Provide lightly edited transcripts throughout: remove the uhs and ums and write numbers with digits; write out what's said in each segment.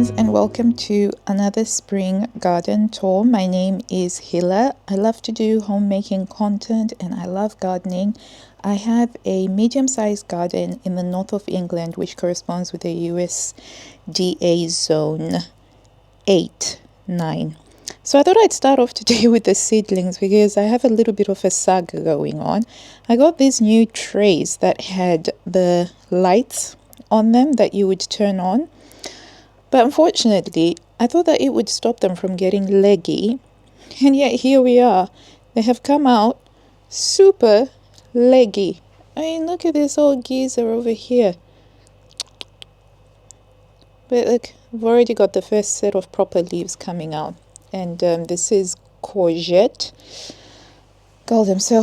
friends, and welcome to another spring garden tour. My name is Hila. I love to do homemaking content and I love gardening. I have a medium-sized garden in the north of England, which corresponds with the USDA zone 8, 9. So I thought I'd start off today with the seedlings because I have a little bit of a saga going on. I got these new trays that had the lights on them that you would turn on. But unfortunately, I thought that it would stop them from getting leggy. And yet here we are. They have come out super leggy. I mean, look at this old geezer over here. But look, I've already got the first set of proper leaves coming out. And this is courgette. Golden. So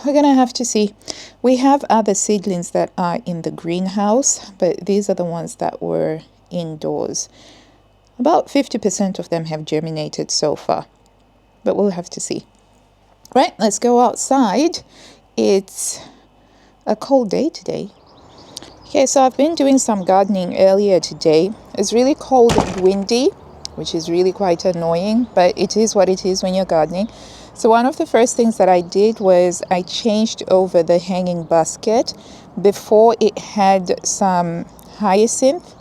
we're going to have to see. We have other seedlings that are in the greenhouse, but these are the ones that were indoors. About 50% of them have germinated so far, but we'll have to see. Right, let's go outside. It's a cold day today. Okay, so I've been doing some gardening earlier today. It's really cold and windy, which is really quite annoying, but it is what it is when you're gardening. So one of the first things that I did was I changed over the hanging basket. Before, it had some hyacinth,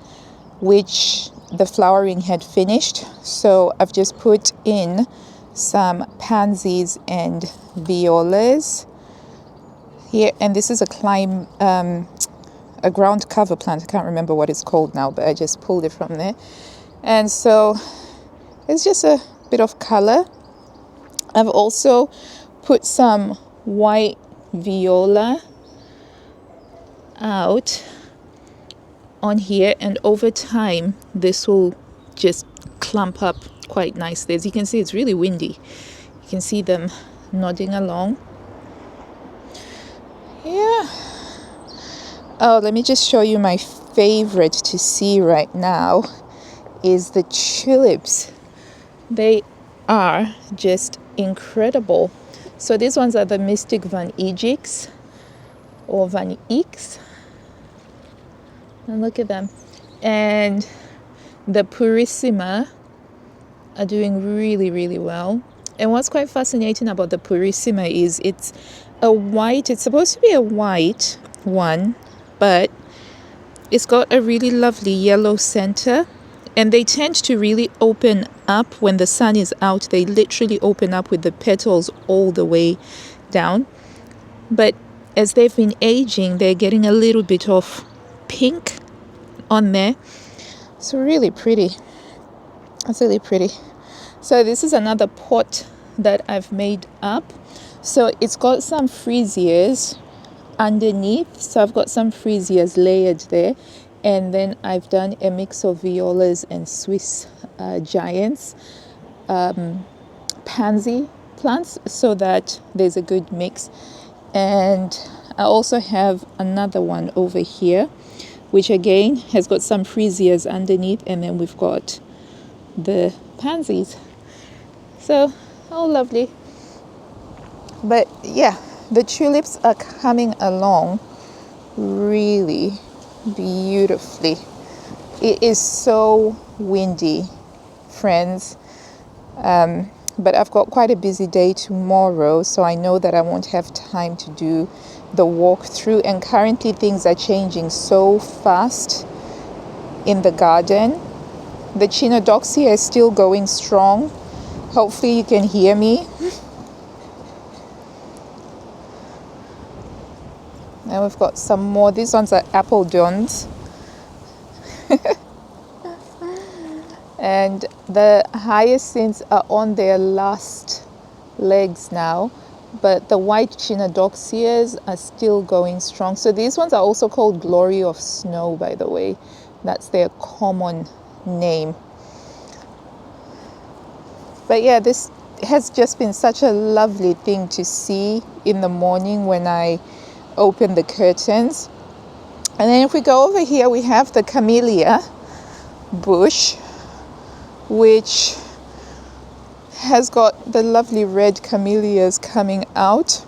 which the flowering had finished. So I've just put in some pansies and violas here. And this is a ground cover plant. I can't remember what it's called now, but I just pulled it from there. And so it's just a bit of color. I've also put some white viola out on here, and over time this will just clump up quite nicely. As you can see, it's really windy. You can see them nodding along. Yeah. Oh, let me just show you my favorite to see right now is the tulips. They are just incredible. So these ones are the Mystic Van Eycks or Van Eycks. And look at them. And the Purissima are doing really, really well. And what's quite fascinating about the Purissima is it's supposed to be a white one, but it's got a really lovely yellow center. And they tend to really open up when the sun is out. They literally open up with the petals all the way down. But as they've been aging, they're getting a little bit of pink on there. So really pretty. It's really pretty. So this is another pot that I've made up. So it's got some freesias underneath. So I've got some freesias layered there. And then I've done a mix of violas and Swiss giants, pansy plants, so that there's a good mix. And I also have another one over here, which again has got some freesias underneath, and then we've got the pansies. So, oh, lovely. But yeah, the tulips are coming along really beautifully. It is so windy, friends, but I've got quite a busy day tomorrow, so I know that I won't have time to do the walkthrough. And currently things are changing so fast in the garden. The Chinodoxia is still going strong. Hopefully you can hear me. And we've got some more. These ones are apple dons. And the hyacinths are on their last legs now. But the white Chinodoxias are still going strong. So these ones are also called Glory of Snow, by the way. That's their common name. But yeah, this has just been such a lovely thing to see in the morning when I open the curtains. And then if we go over here, we have the camellia bush, which has got the lovely red camellias coming out.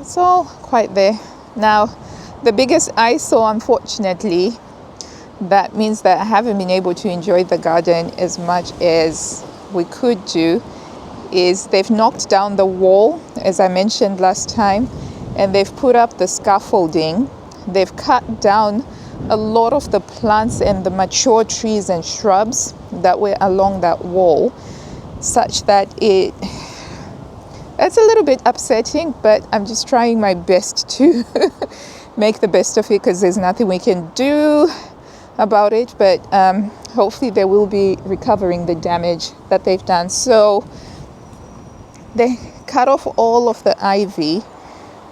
It's all quite there. Now, the biggest eyesore, unfortunately, That means that I haven't been able to enjoy the garden as much as we could do. Is they've knocked down the wall, as I mentioned last time, and they've put up the scaffolding. They've cut down a lot of the plants and the mature trees and shrubs that were along that wall, such that it's a little bit upsetting, but I'm just trying my best to make the best of it, because there's nothing we can do about it. But hopefully they will be recovering the damage that they've done. So they cut off all of the ivy,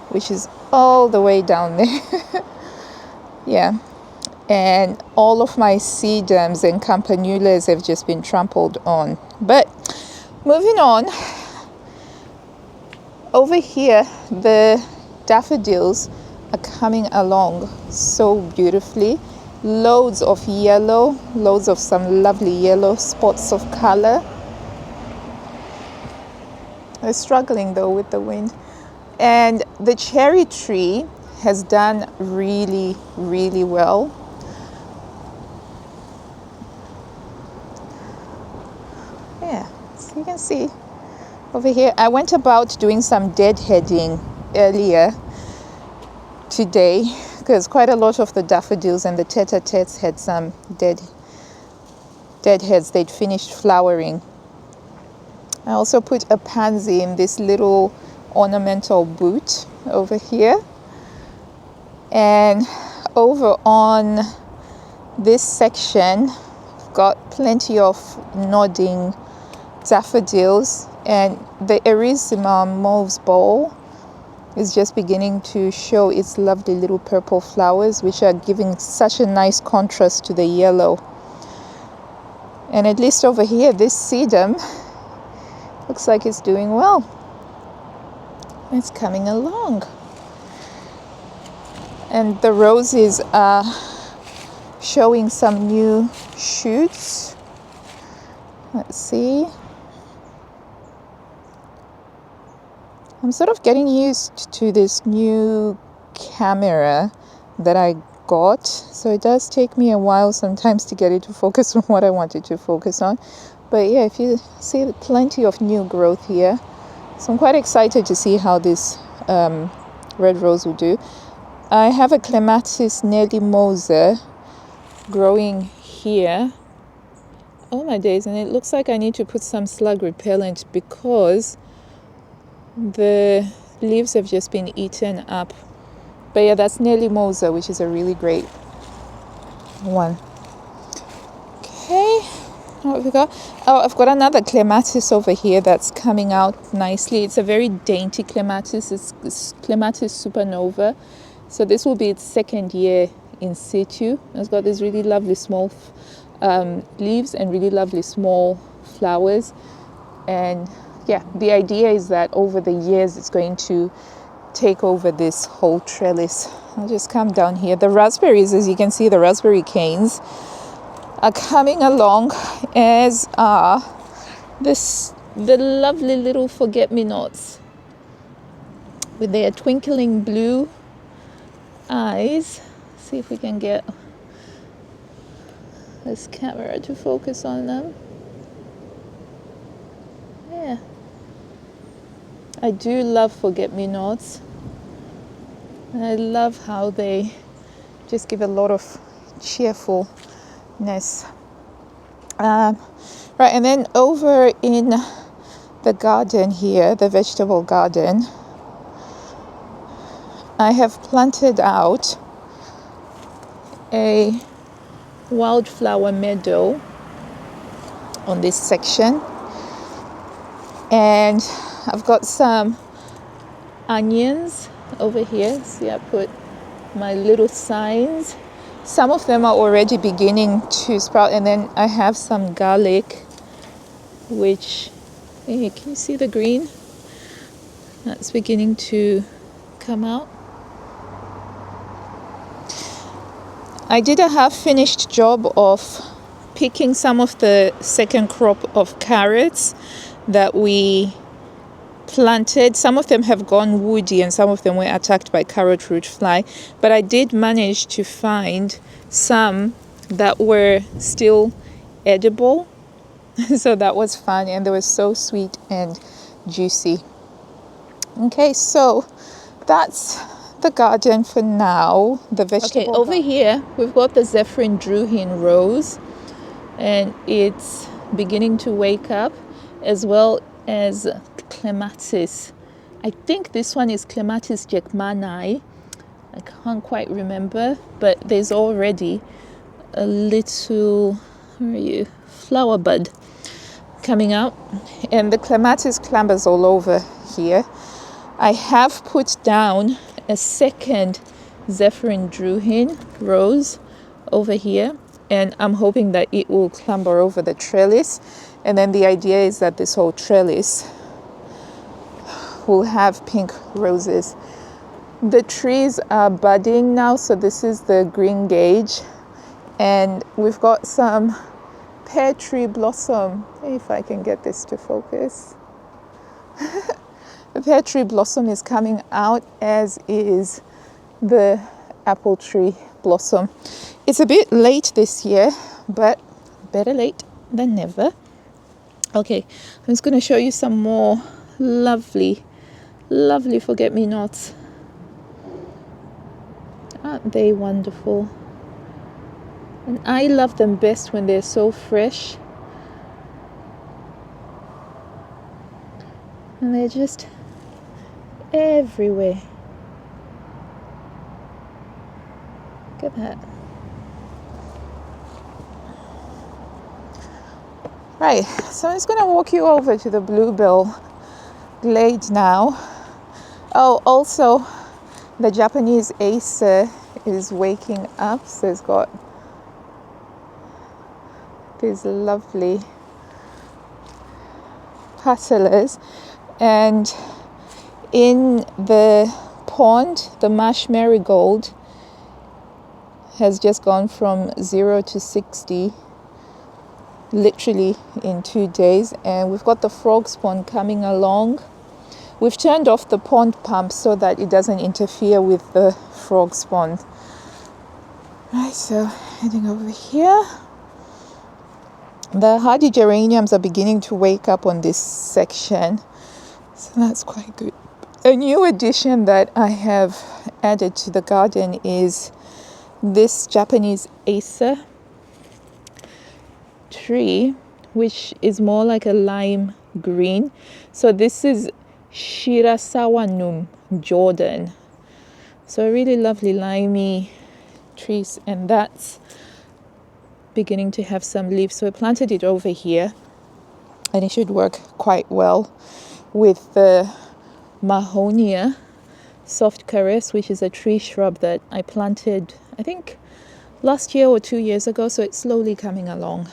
which is all the way down there. Yeah. And all of my sedums and campanulas have just been trampled on. But moving on, over here, the daffodils are coming along so beautifully. Loads of yellow, loads of some lovely yellow spots of color. They're struggling though with the wind. And the cherry tree has done really, really well. Yeah, so you can see over here. I went about doing some deadheading earlier today, because quite a lot of the daffodils and the tete-a-tetes had some deadheads. They'd finished flowering. I also put a pansy in this little ornamental boot over here. And over on this section, I've got plenty of nodding daffodils, and the Erythema mauve's bowl is just beginning to show its lovely little purple flowers, which are giving such a nice contrast to the yellow. And at least over here, this sedum looks like it's doing well. It's coming along. And the roses are showing some new shoots. Let's see. I'm sort of getting used to this new camera that I got. So it does take me a while sometimes to get it to focus on what I want it to focus on. But yeah, if you see plenty of new growth here. So I'm quite excited to see how this red rose will do. I have a Clematis needlemosa growing here. Oh my days, and it looks like I need to put some slug repellent because the leaves have just been eaten up. But yeah, that's needlemosa, which is a really great one. Okay, what have we got? Oh, I've got another clematis over here that's coming out nicely. It's a very dainty clematis. It's Clematis supernova. So this will be its second year in situ. It's got these really lovely small leaves and really lovely small flowers. And yeah, the idea is that over the years it's going to take over this whole trellis. I'll just come down here. The raspberries, as you can see, the raspberry canes are coming along, as are the lovely little forget-me-nots with their twinkling blue eyes. See if we can get this camera to focus on them. Yeah, I do love forget-me-nots. And I love how they just give a lot of cheerfulness. Right, and then over in the garden here, the vegetable garden, I have planted out a wildflower meadow on this section, and I've got some onions over here. See, I put my little signs. Some of them are already beginning to sprout, and then I have some garlic, which, hey, can you see the green? That's beginning to come out. I did a half-finished job of picking some of the second crop of carrots that we planted. Some of them have gone woody and some of them were attacked by carrot root fly, but I did manage to find some that were still edible. So that was fun, and they were so sweet and juicy. Okay, so that's the garden for now, the vegetable. Okay, over here we've got the Zephyrin Druhin rose, and it's beginning to wake up, as well as Clematis. I think this one is Clematis jackmanii. I can't quite remember, but there's already a little, where are you, flower bud coming out, and the Clematis clambers all over here. I have put down a second Zephyrin Druhin rose over here, and I'm hoping that it will clamber over the trellis, and then the idea is that this whole trellis will have pink roses. The trees are budding now, so this is the green gage, and we've got some pear tree blossom, if I can get this to focus. The pear tree blossom is coming out, as is the apple tree blossom. It's a bit late this year, but better late than never. Okay, I'm just going to show you some more lovely forget-me-nots. Aren't they wonderful? And I love them best when they're so fresh. And they're just everywhere. Look at that. Right, so I'm just going to walk you over to the bluebell glade now. Oh, also the Japanese acer is waking up, so it's got these lovely petalers. And in the pond, the marsh marigold has just gone from 0 to 60 literally in 2 days, and we've got the frog spawn coming along. We've turned off the pond pump so that it doesn't interfere with the frog spawn. Right, so heading over here. The hardy geraniums are beginning to wake up on this section, so that's quite good. A new addition that I have added to the garden is this Japanese acer tree, which is more like a lime green. So this is Shirasawanum Jordan. So a really lovely limey trees, and that's beginning to have some leaves. So I planted it over here, and it should work quite well with the Mahonia soft caress, which is a tree shrub that I planted, I think, last year or 2 years ago. So it's slowly coming along.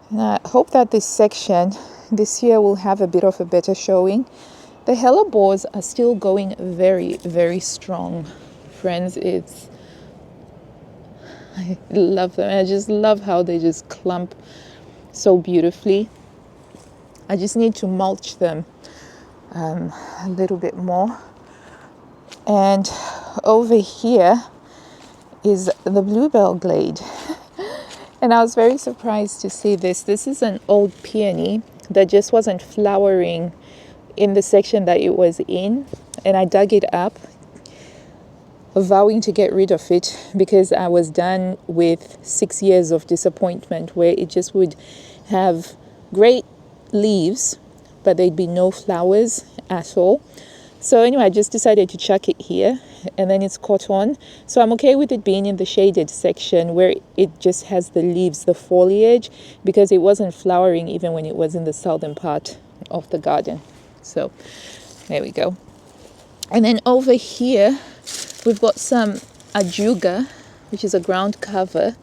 And I hope that this section this year will have a bit of a better showing. The hellebores are still going very, very strong, friends. I love them. I just love how they just clump so beautifully. I just need to mulch them a little bit more. And over here is the bluebell glade. And I was very surprised to see this. This is an old peony that just wasn't flowering in the section that it was in. And I dug it up, vowing to get rid of it because I was done with 6 years of disappointment where it just would have great leaves, but there'd be no flowers at all. So anyway, I just decided to chuck it here, and then it's caught on. So I'm okay with it being in the shaded section where it just has the leaves, the foliage, because it wasn't flowering even when it was in the southern part of the garden. So there we go. And then over here, we've got some ajuga, which is a ground cover.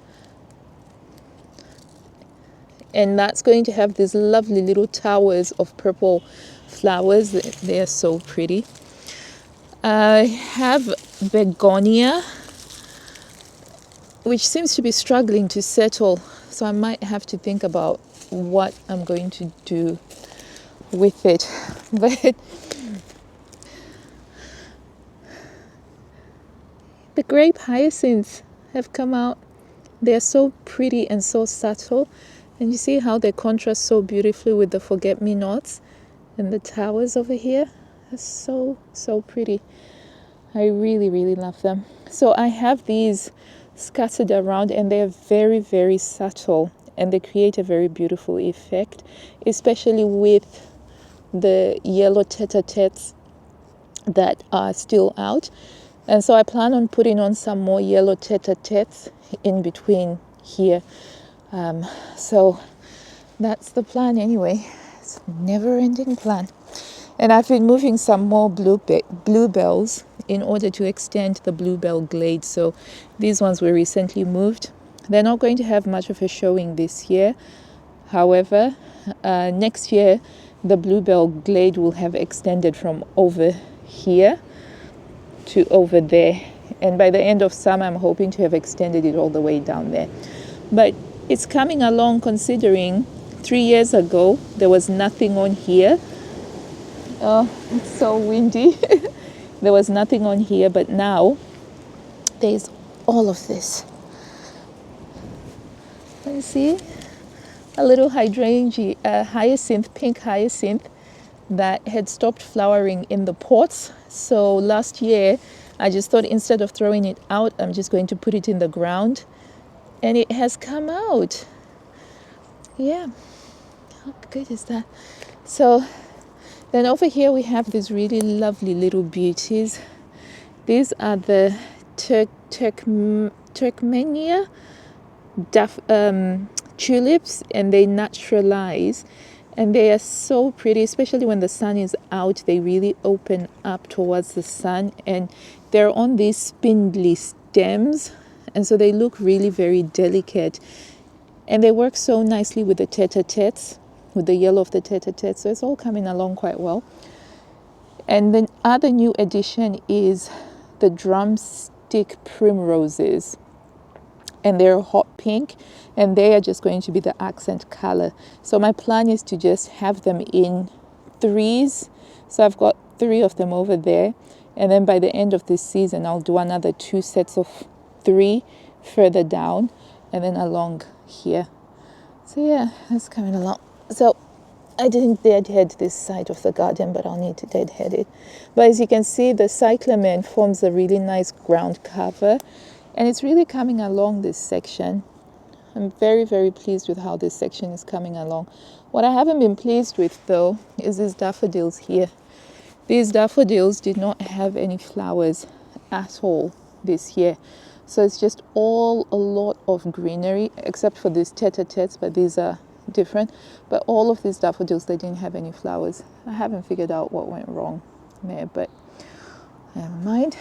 And that's going to have these lovely little towers of purple flowers. They are so pretty. I have begonia, which seems to be struggling to settle. So I might have to think about what I'm going to do with it. But the grape hyacinths have come out They're so pretty and so subtle. And you see how they contrast so beautifully with the forget-me-nots and the towers over here. They're so, so pretty. I really, really love them. So I have these scattered around, and they're very, very subtle, and they create a very beautiful effect, especially with the yellow tete-a-tetes that are still out. And so I plan on putting on some more yellow tete-a-tetes in between here. So that's the plan anyway. It's a never-ending plan. And I've been moving some more bluebells in order to extend the bluebell glade. So these ones were recently moved. They're not going to have much of a showing this year. However, next year, the bluebell glade will have extended from over here to over there. And by the end of summer, I'm hoping to have extended it all the way down there. But it's coming along, considering 3 years ago, there was nothing on here. Oh, it's so windy. There was nothing on here, but now there's all of this. Let me see. A little hydrangea, hyacinth, pink hyacinth that had stopped flowering in the pots. So last year, I just thought instead of throwing it out, I'm just going to put it in the ground. And it has come out. Yeah. How good is that? So then over here we have these really lovely little beauties. These are the Turkmenia tulips, and they naturalize, and they are so pretty, especially when the sun is out. They really open up towards the sun, and they're on these spindly stems, and so they look really very delicate, and they work so nicely with the tete-a-tetes, with the yellow of the tete-a-tetes. So it's all coming along quite well. And the other new addition is the drumstick primroses, and they're hot pink, and they are just going to be the accent color. So my plan is to just have them in threes. So I've got 3 of them over there, and then by the end of this season I'll do another 2 sets of 3 further down, and then along here. So yeah, that's coming along. So I didn't deadhead this side of the garden, but I'll need to deadhead it. But as you can see, the cyclamen forms a really nice ground cover, and it's really coming along this section. I'm very, very pleased with how this section is coming along. What I haven't been pleased with, though, is these daffodils here. These daffodils did not have any flowers at all this year. So it's just all a lot of greenery, except for these tete-a-tetes, but these are different. But all of these daffodils, they didn't have any flowers. I haven't figured out what went wrong there, but never mind.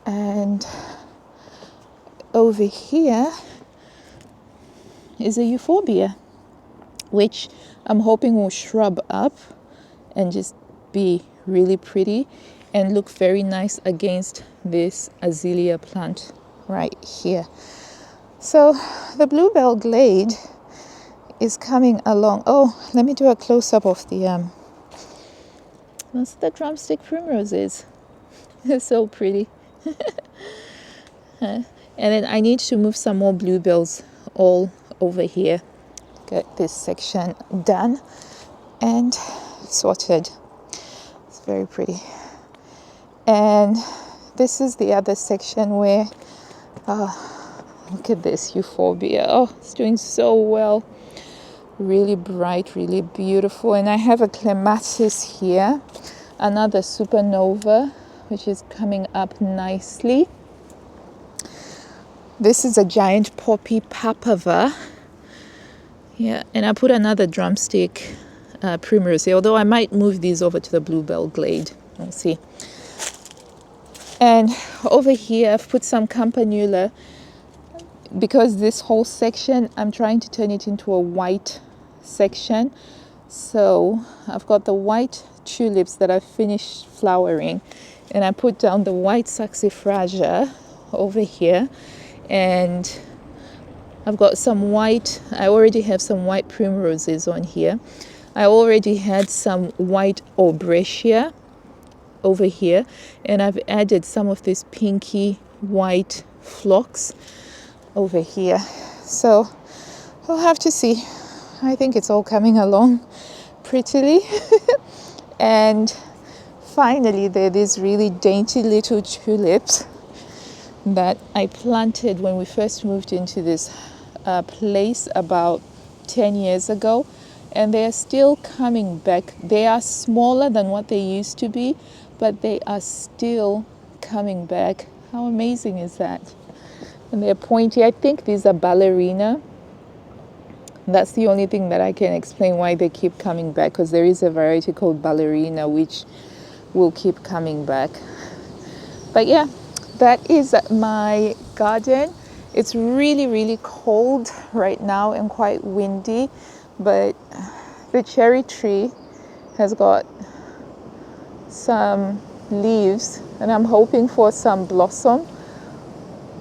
And over here is a euphorbia, which I'm hoping will shrub up and just be really pretty and look very nice against this azalea plant right here. So the bluebell glade is coming along. Oh, let me do a close-up of that's the drumstick primroses. They're so pretty. And then I need to move some more bluebells all over here. Get this section done and sorted. It's very pretty. And this is the other section where, look at this euphorbia. Oh, it's doing so well. Really bright, really beautiful. And I have a clematis here, another supernova, which is coming up nicely. This is a giant poppy papava. Yeah, and I put another drumstick primrose here, although I might move these over to the bluebell glade. We'll see. And over here I've put some campanula, because this whole section I'm trying to turn it into a white section. So I've got the white tulips that I've finished flowering, and I put down the white saxifraga over here, and I've got some white, I already have some white primroses on here. I already had some white aubracia over here, and I've added some of this pinky white phlox over here. So we'll have to see. I think it's all coming along prettily. And finally, there are these really dainty little tulips that I planted when we first moved into this place about 10 years ago, and they are still coming back. They are smaller than what they used to be, but they are still coming back. How amazing is that? And they're pointy. I think these are ballerina. That's the only thing that I can explain why they keep coming back, because there is a variety called ballerina which will keep coming back. But yeah, that is my garden. It's really, really cold right now and quite windy, but the cherry tree has got some leaves and I'm hoping for some blossom,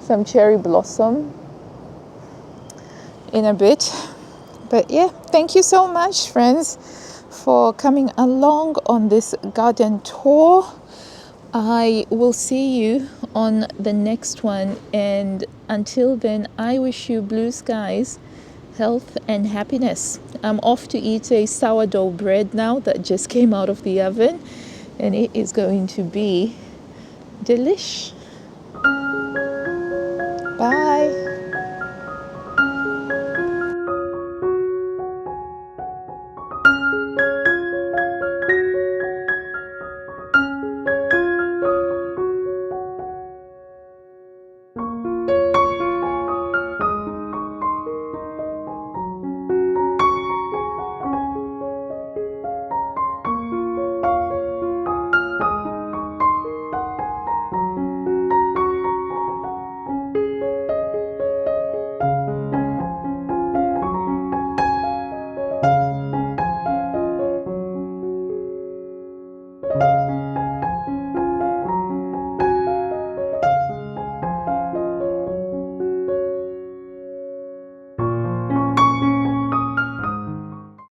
some cherry blossom in a bit. But yeah, thank you so much, friends, for coming along on this garden tour. I will see you on the next one, and until then, I wish you blue skies, health and happiness. I'm off to eat a sourdough bread now that just came out of the oven, and it is going to be delish.